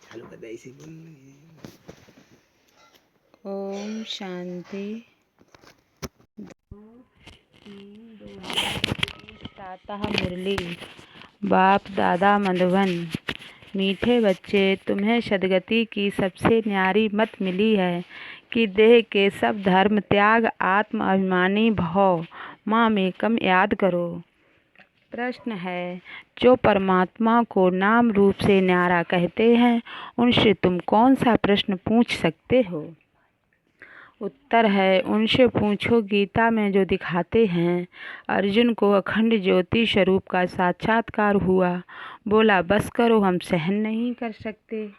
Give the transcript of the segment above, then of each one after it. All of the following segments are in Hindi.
चालू कर दिया इसी बोल। ओम शांति। 2-3-2023 मुरली। बाप दादा मधुबन। मीठे बच्चे, तुम्हें सदगति की सबसे न्यारी मत मिली है कि देह के सब धर्म त्याग आत्म अभिमानी भव माँ में कम याद करो। प्रश्न है, जो परमात्मा को नाम रूप से न्यारा कहते हैं उनसे तुम कौन सा प्रश्न पूछ सकते हो? उत्तर है, उनसे पूछो गीता में जो दिखाते हैं। अर्जुन को अखंड ज्योति स्वरूप का साक्षात्कार हुआ, बोला बस करो हम सहन नहीं कर सकते।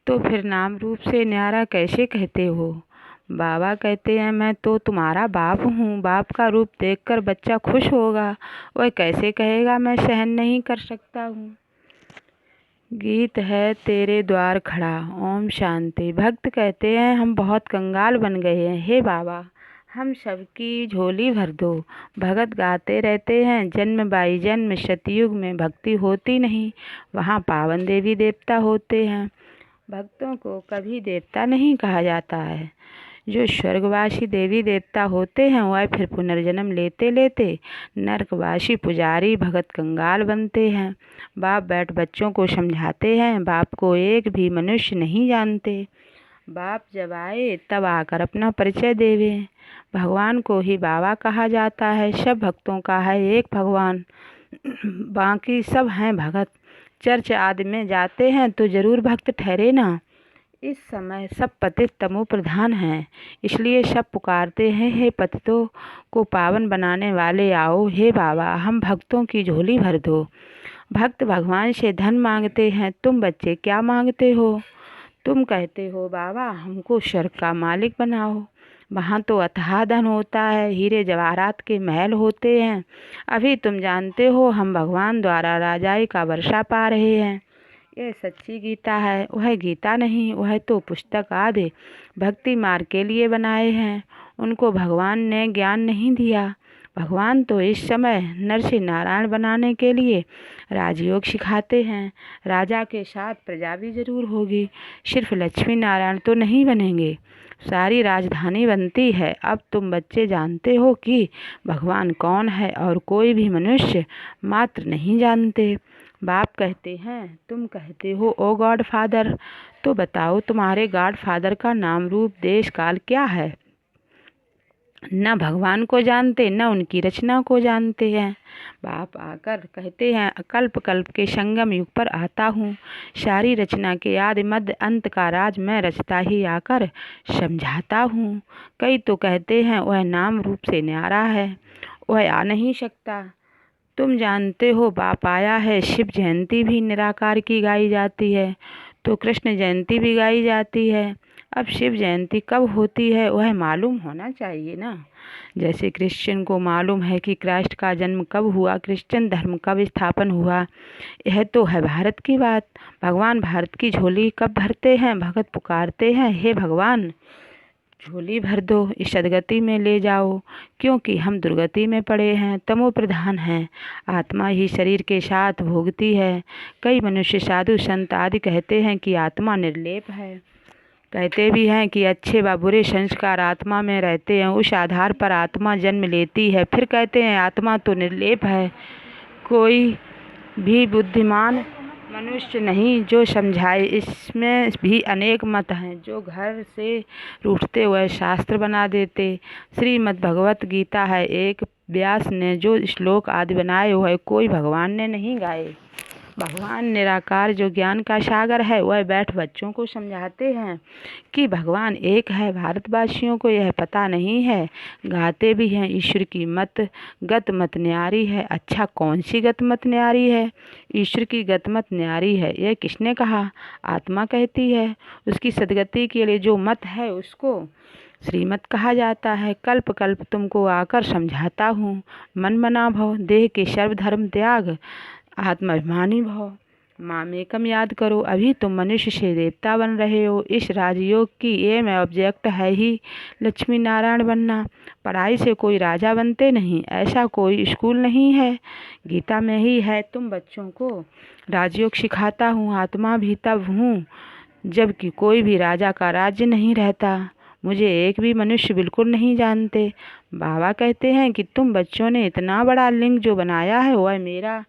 तो फिर नाम रूप से न्यारा कैसे कहते हो? बाबा कहते हैं मैं तो तुम्हारा बाप हूँ। बाप का रूप देखकर बच्चा खुश होगा, वह कैसे कहेगा मैं सहन नहीं कर सकता हूँ। गीत है तेरे द्वार खड़ा। ओम शांति। भक्त कहते हैं हम बहुत कंगाल बन गए हैं, हे बाबा हम सबकी झोली भर दो। भगत गाते रहते हैं जन्म बाई जन्म सतयुग में भक्ति होती नहीं, वहाँ पावन देवी देवता होते हैं। भक्तों को कभी देवता नहीं कहा जाता है। जो स्वर्गवासी देवी देवता होते हैं वह फिर पुनर्जन्म लेते लेते नरकवासी पुजारी भगत कंगाल बनते हैं। बाप बैठ बच्चों को समझाते हैं, बाप को एक भी मनुष्य नहीं जानते। बाप जब आए तब आकर अपना परिचय देवे। भगवान को ही बाबा कहा जाता है। सब भक्तों का है एक भगवान, बाकी सब हैं भगत। चर्च आदि में जाते हैं तो जरूर भक्त ठहरे ना। इस समय सब पतित तमो प्रधान हैं, इसलिए सब पुकारते हैं हे पतितों को पावन बनाने वाले आओ, हे बाबा हम भक्तों की झोली भर दो। भक्त भगवान से धन मांगते हैं, तुम बच्चे क्या मांगते हो? तुम कहते हो बाबा हमको स्वर्ग का मालिक बनाओ। वहाँ तो अथाह धन होता है, हीरे जवाहरात के महल होते हैं। अभी तुम जानते हो हम भगवान द्वारा राजाई का वर्षा पा रहे हैं। यह सच्ची गीता है, वह गीता नहीं, वह तो पुस्तक आदि भक्ति मार्ग के लिए बनाए हैं। उनको भगवान ने ज्ञान नहीं दिया। भगवान तो इस समय नर से नारायण बनाने के लिए राजयोग सिखाते हैं। राजा के साथ प्रजा भी जरूर होगी, सिर्फ लक्ष्मी नारायण तो नहीं बनेंगे, सारी राजधानी बनती है। अब तुम बच्चे जानते हो कि भगवान कौन है और कोई भी मनुष्य मात्र नहीं जानते। बाप कहते हैं तुम कहते हो ओ गॉड फादर, तो बताओ तुम्हारे गॉड फादर का नाम रूप देश काल क्या है? न भगवान को जानते न उनकी रचना को जानते हैं। बाप आकर कहते हैं कल्प कल्प के संगम युग पर आता हूँ, सारी रचना के आदि मध्य अंत का राज मैं रचता ही आकर समझाता हूँ। कई तो कहते हैं वह नाम रूप से न्यारा है, वह आ नहीं सकता। तुम जानते हो बाप आया है। शिव जयंती भी निराकार की गाई जाती है, तो कृष्ण जयंती भी गाई जाती है। अब शिव जयंती कब होती है वह मालूम होना चाहिए ना। जैसे क्रिश्चियन को मालूम है कि क्राइस्ट का जन्म कब हुआ, क्रिश्चियन धर्म कब स्थापन हुआ, यह तो है भारत की बात। भगवान भारत की झोली कब भरते हैं? भगत पुकारते हैं हे भगवान झोली भर दो, इस सदगति में ले जाओ, क्योंकि हम दुर्गति में पड़े हैं, तमो प्रधान हैं। आत्मा ही शरीर के साथ भोगती है। कई मनुष्य साधु संत आदि कहते हैं कि आत्मा निर्लेप है, कहते भी हैं कि अच्छे व बुरे संस्कार आत्मा में रहते हैं, उस आधार पर आत्मा जन्म लेती है। फिर कहते हैं आत्मा तो निर्लेप है। कोई भी बुद्धिमान मनुष्य नहीं जो समझाए। इसमें भी अनेक मत हैं, जो घर से रूठते हुए शास्त्र बना देते। श्रीमद् भगवत गीता है, एक व्यास ने जो श्लोक आदि बनाए हुए कोई भगवान ने नहीं गाए। भगवान निराकार जो ज्ञान का सागर है वह बैठ बच्चों को समझाते हैं कि भगवान एक है। भारतवासियों को यह पता नहीं है, गाते भी हैं ईश्वर की मत गत मत न्यारी है। अच्छा कौन सी गत मत न्यारी है? ईश्वर की गत मत न्यारी है, यह किसने कहा? आत्मा कहती है। उसकी सदगति के लिए जो मत है उसको श्रीमत कहा जाता है। कल्प कल्प तुमको आकर समझाता हूँ, मन मना भव, देह के सर्वधर्म त्याग आत्माभिमानी भव, माँ में कम याद करो। अभी तुम मनुष्य से देवता बन रहे हो। इस राजयोग की एम ऑब्जेक्ट है ही लक्ष्मी नारायण बनना। पढ़ाई से कोई राजा बनते नहीं, ऐसा कोई स्कूल नहीं है, गीता में ही है। तुम बच्चों को राजयोग सिखाता हूँ, आत्मा भी तब हूँ जबकि कोई भी राजा का राज्य नहीं रहता। मुझे एक भी मनुष्य बिल्कुल नहीं जानते। बाबा कहते हैं कि तुम बच्चों ने इतना बड़ा लिंग जो बनाया है वह मेरा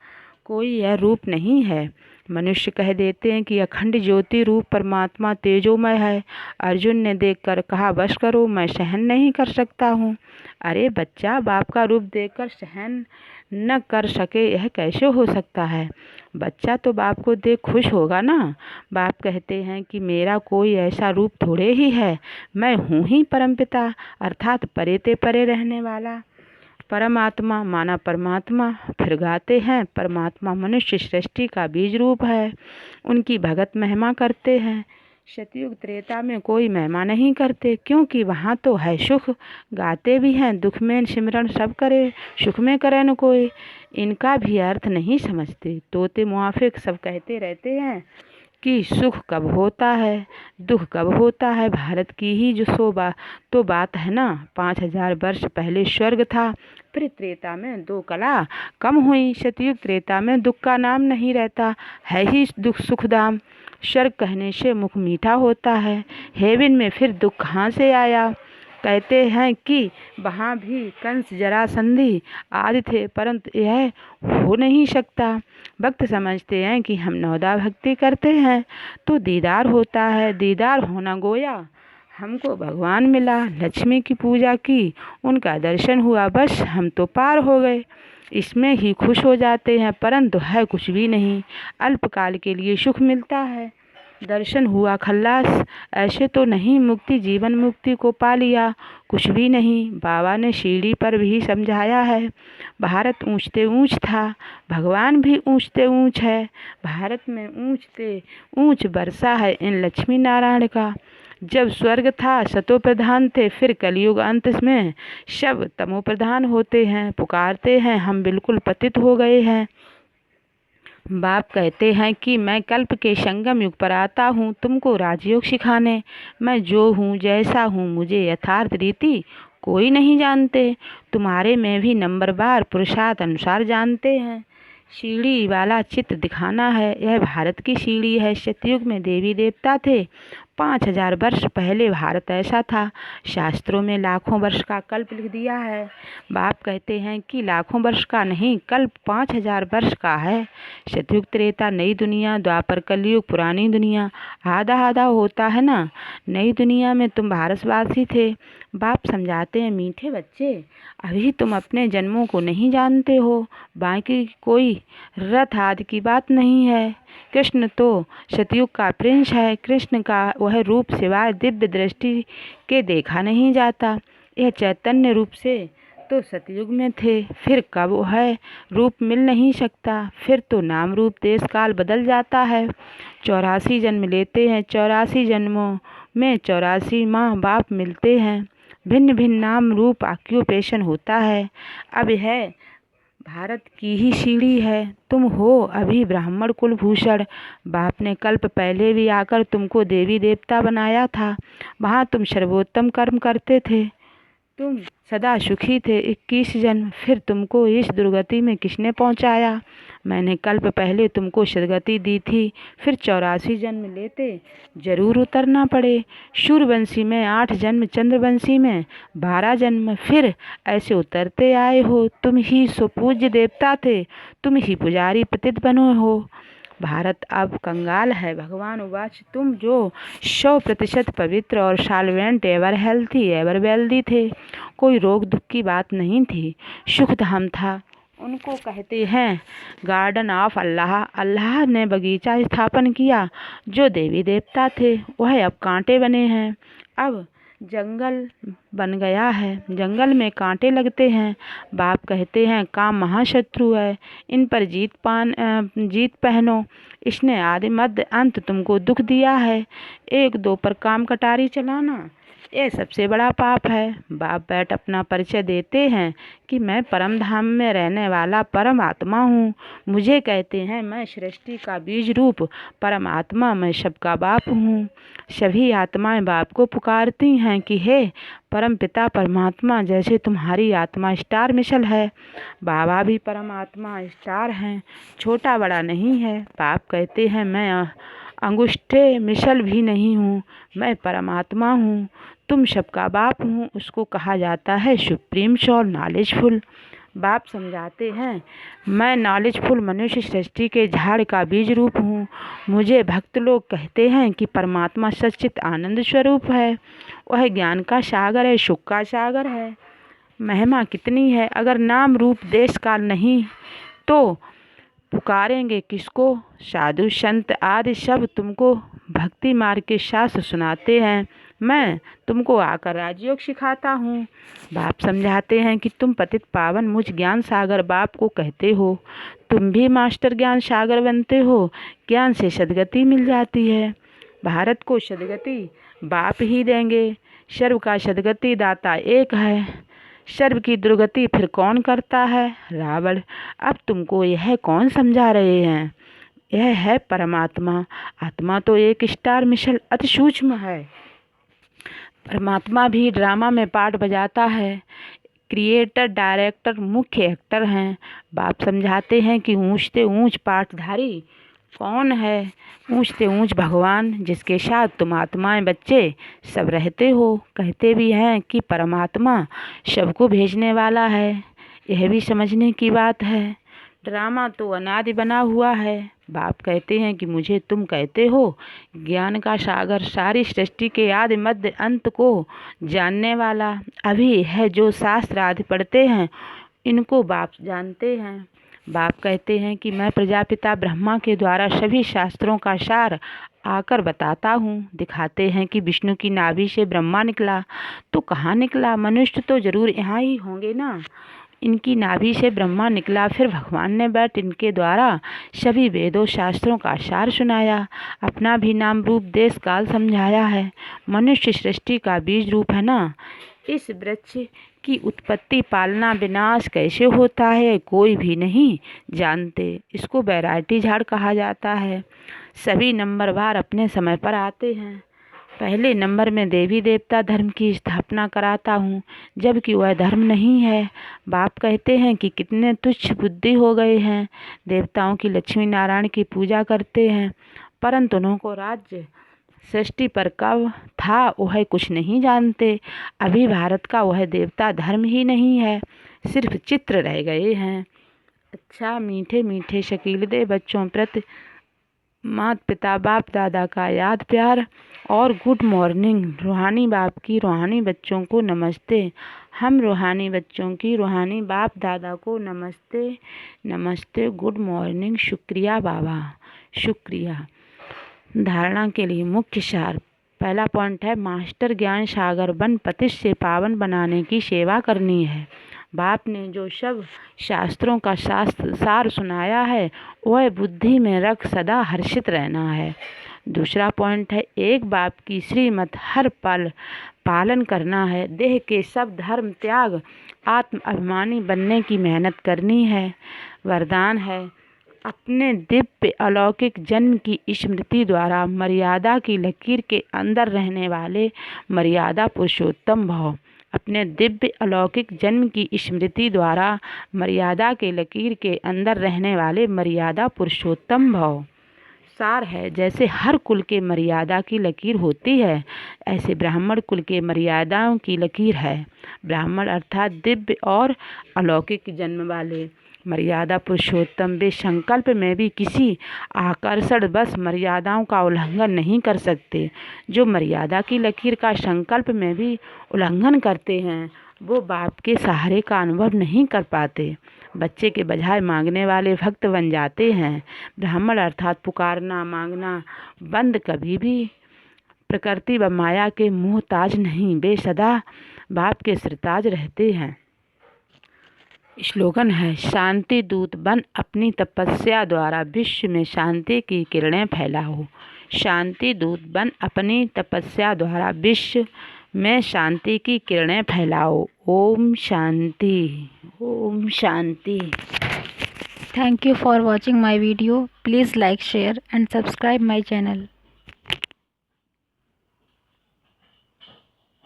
कोई यह रूप नहीं है। मनुष्य कह देते हैं कि अखंड ज्योति रूप परमात्मा तेजोमय है। अर्जुन ने देखकर कहा, बस करो, मैं सहन नहीं कर सकता हूँ। अरे बच्चा, बाप का रूप देखकर सहन न कर सके यह कैसे हो सकता है? बच्चा तो बाप को देख खुश होगा ना। बाप कहते हैं कि मेरा कोई ऐसा रूप थोड़े ही है, मैं हूँ ही परमपिता अर्थात परे ते परे रहने वाला परमात्मा माना परमात्मा। फिर गाते हैं, परमात्मा मनुष्य सृष्टि का बीज रूप है, उनकी भगत महिमा करते हैं। सतयुग त्रेता में कोई महिमा नहीं करते, क्योंकि वहाँ तो है सुख। गाते भी हैं, दुख में सिमरन सब करे, सुख में करे न कोई। इनका भी अर्थ नहीं समझते। तोते मुआफिक सब कहते रहते हैं कि सुख कब होता है, दुख कब होता है। भारत की ही जो तो बात है ना। 5000 वर्ष पहले स्वर्ग था, फिर त्रेता में 2 कला कम हुई। सतयुग त्रेता में दुख का नाम नहीं रहता, है ही दुख सुखधाम। स्वर्ग कहने से मुख मीठा होता है, हेवन में फिर दुख कहाँ से आया? कहते हैं कि वहाँ भी कंस जरासंधि आदि थे, परंतु यह हो नहीं सकता। भक्त समझते हैं कि हम नौदा भक्ति करते हैं तो दीदार होता है, दीदार होना गोया हमको भगवान मिला। लक्ष्मी की पूजा की, उनका दर्शन हुआ, बस हम तो पार हो गए। इसमें ही खुश हो जाते हैं, परंतु है कुछ भी नहीं, अल्पकाल के लिए सुख मिलता है। दर्शन हुआ खल्लास, ऐसे तो नहीं मुक्ति जीवन मुक्ति को पा लिया, कुछ भी नहीं। बाबा ने सीढ़ी पर भी समझाया है, भारत ऊंचते ऊंच था, भगवान भी ऊंचते ऊंच है। भारत में ऊंचते ऊंच बरसा है इन लक्ष्मी नारायण का। जब स्वर्ग था सतो प्रधान थे, फिर कलयुग अंत में सब तमो प्रधान होते हैं। पुकारते हैं हम बिल्कुल पतित हो गए हैं। बाप कहते हैं कि मैं कल्प के संगम युग पर आता हूँ तुमको राजयोग सिखाने। मैं जो हूँ जैसा हूँ मुझे यथार्थ रीति कोई नहीं जानते। तुम्हारे में भी नंबरवार पुरुषार्थ अनुसार जानते हैं। सीढ़ी वाला चित्र दिखाना है, यह भारत की सीढ़ी है। सतयुग में देवी देवता थे, 5000 वर्ष पहले भारत ऐसा था। शास्त्रों में लाखों वर्ष का कल्प लिख दिया है। बाप कहते हैं कि लाखों वर्ष का नहीं, कल्प 5000 वर्ष का है। सतयुग त्रेता नई दुनिया, द्वापर कलयुग पुरानी दुनिया, आधा आधा होता है ना। नई दुनिया में तुम भारतवासी थे। बाप समझाते हैं, मीठे बच्चे, अभी तुम अपने जन्मों को नहीं जानते हो, बाकी कोई रथ आदि की बात नहीं है। कृष्ण तो सतयुग का प्रिंस है, कृष्ण का वह रूप सिवाय दिव्य दृष्टि के देखा नहीं जाता। यह चैतन्य रूप से तो सतयुग में थे, फिर कब वह रूप मिल नहीं सकता, फिर तो नाम रूप देश काल बदल जाता है। 84 जन्म लेते हैं, 84 जन्मों में 84 माँ बाप मिलते हैं, भिन्न भिन्न नाम रूप ऑक्यूपेशन होता है। अब यह भारत की ही सीढ़ी है, तुम हो अभी ब्राह्मण कुलभूषण। बाप ने कल्प पहले भी आकर तुमको देवी देवता बनाया था, वहाँ तुम सर्वोत्तम कर्म करते थे, तुम सदा सुखी थे। 21 जन्म, फिर तुमको इस दुर्गति में किसने पहुँचाया? मैंने कल्प पहले तुमको सदगति दी थी, फिर 84 जन्म लेते जरूर उतरना पड़े। सूर्यवंशी में 8 जन्म, चंद्रवंशी में 12 जन्म, फिर ऐसे उतरते आए हो। तुम ही सो पूज्य देवता थे, तुम ही पुजारी पतित बनो हो। भारत अब कंगाल है। भगवान उवाच, तुम जो 100% पवित्र और solvent ever healthy ever wealthy थे, कोई रोग दुख की बात नहीं थी, सुख धाम था। उनको कहते हैं गार्डन ऑफ अल्लाह। अल्लाह ने बगीचा स्थापन किया, जो देवी देवता थे वह अब कांटे बने हैं। अब जंगल बन गया है, जंगल में कांटे लगते हैं। बाप कहते हैं काम महाशत्रु है, इन पर जीत पहनो। इसने आदि मध्य अंत तुमको दुख दिया है। 1-2 पर काम कटारी चलाना ये सबसे बड़ा पाप है। बाप बैठ अपना परिचय देते हैं कि मैं परम धाम में रहने वाला परम आत्मा हूँ। मुझे कहते हैं मैं सृष्टि का बीज रूप परम आत्मा, मैं सबका बाप हूँ। सभी आत्माएं बाप को पुकारती हैं कि हे परम पिता परमात्मा, जैसे तुम्हारी आत्मा स्टार मिसल है, बाबा भी परम आत्मा स्टार हैं, छोटा बड़ा नहीं है। बाप कहते हैं मैं अंगूठे मिसल भी नहीं हूँ। मैं परमात्मा हूँ, तुम सबका बाप हूँ। उसको कहा जाता है सुप्रीम सोल, नॉलेजफुल। बाप समझाते हैं, मैं नॉलेजफुल मनुष्य सृष्टि के झाड़ का बीज रूप हूँ। मुझे भक्त लोग कहते हैं कि परमात्मा सच्चित आनंद स्वरूप है। वह ज्ञान का सागर है, सुख का सागर है। महिमा कितनी है, अगर नाम रूप देश काल नहीं तो पुकारेंगे किसको। साधु संत आदि सब तुमको भक्ति मार्ग के शास्त्र सुनाते हैं। मैं तुमको आकर राजयोग सिखाता हूँ। बाप समझाते हैं कि तुम पतित पावन मुझ ज्ञान सागर बाप को कहते हो। तुम भी मास्टर ज्ञान सागर बनते हो। ज्ञान से सद्गति मिल जाती है। भारत को सद्गति बाप ही देंगे। सर्व का सद्गति दाता एक है, सर्व की दुर्गति फिर कौन करता है। रावण, अब तुमको यह कौन समझा रहे हैं। यह है परमात्मा। आत्मा तो एक स्टार मिसल अति सूक्ष्म है। परमात्मा भी ड्रामा में पार्ट बजाता है। क्रिएटर, डायरेक्टर, मुख्य एक्टर हैं। बाप समझाते हैं कि ऊंच से ऊंच पाठधारी कौन है। ऊंच से ऊंच भगवान, जिसके साथ तुम आत्माएं बच्चे सब रहते हो। कहते भी हैं कि परमात्मा सबको भेजने वाला है। यह भी समझने की बात है। ड्रामा तो अनादि बना हुआ है। बाप कहते हैं कि मुझे तुम कहते हो ज्ञान का सागर, सारी सृष्टि के आदि मध्य अंत को जानने वाला। अभी है जो शास्त्र आदि पढ़ते हैं, इनको बाप जानते हैं। बाप कहते हैं कि मैं प्रजापिता ब्रह्मा के द्वारा सभी शास्त्रों का सार आकर बताता हूँ। दिखाते हैं कि विष्णु की नाभि से ब्रह्मा निकला, तो कहाँ निकला। मनुष्य तो जरूर यहाँ ही होंगे ना। इनकी नाभि से ब्रह्मा निकला, फिर भगवान ने बैठ इनके द्वारा सभी वेदों शास्त्रों का सार सुनाया। अपना भी नाम रूप देश काल समझाया है। मनुष्य सृष्टि का बीज रूप है ना। इस वृक्ष की उत्पत्ति, पालना, विनाश कैसे होता है कोई भी नहीं जानते। इसको वैरायटी झाड़ कहा जाता है। सभी नंबरवार अपने समय पर आते हैं। पहले नंबर में देवी देवता धर्म की स्थापना कराता हूँ, जबकि वह धर्म नहीं है। बाप कहते हैं कि कितने तुच्छ बुद्धि हो गए हैं। देवताओं की लक्ष्मी नारायण की पूजा करते हैं, परंतु उनको राज्य सृष्टि पर कब था वह कुछ नहीं जानते। अभी भारत का वह देवता धर्म ही नहीं है, सिर्फ चित्र रह गए हैं। अच्छा मीठे मीठे शकीलदे बच्चों प्रति माता पिता बाप दादा का याद प्यार और गुड मॉर्निंग। रूहानी बाप की रूहानी बच्चों को नमस्ते। हम रूहानी बच्चों की रूहानी बाप दादा को नमस्ते नमस्ते, गुड मॉर्निंग। शुक्रिया बाबा, शुक्रिया। धारणा के लिए मुख्य सार। पहला पॉइंट है मास्टर ज्ञान सागर बन पतित से पावन बनाने की सेवा करनी है। बाप ने जो सब शास्त्रों का सार सुनाया है वह बुद्धि में रख सदा हर्षित रहना है। दूसरा पॉइंट है एक बाप की श्रीमत हर पल पालन करना है। देह के सब धर्म त्याग आत्म अभिमानी बनने की मेहनत करनी है। वरदान है अपने दिव्य अलौकिक जन्म की स्मृति द्वारा मर्यादा की लकीर के अंदर रहने वाले मर्यादा पुरुषोत्तम भव। अपने दिव्य अलौकिक जन्म की स्मृति द्वारा मर्यादा के लकीर के अंदर रहने वाले मर्यादा पुरुषोत्तम भव। सार है जैसे हर कुल के मर्यादा की लकीर होती है, ऐसे ब्राह्मण कुल के मर्यादाओं की लकीर है। ब्राह्मण अर्थात दिव्य और अलौकिक जन्म वाले मर्यादा पुरुषोत्तम। वे संकल्प में भी किसी आकर्षण बस मर्यादाओं का उल्लंघन नहीं कर सकते। जो मर्यादा की लकीर का संकल्प में भी उल्लंघन करते हैं वो बाप के सहारे का अनुभव नहीं कर पाते। बच्चे के बजाय मांगने वाले भक्त बन जाते हैं। ब्राह्मण अर्थात पुकारना मांगना बंद कभी भी। प्रकृति व माया के मोहताज नहीं, वे सदा बाप के सरताज रहते हैं। स्लोगन है शांति दूत बन अपनी तपस्या द्वारा विश्व में शांति की किरणें फैलाओ। शांति दूत बन अपनी तपस्या द्वारा विश्व में शांति की किरणें फैलाओ। Om Shanti, Om Shanti. Thank you for watching my video. Please like, share and subscribe my channel.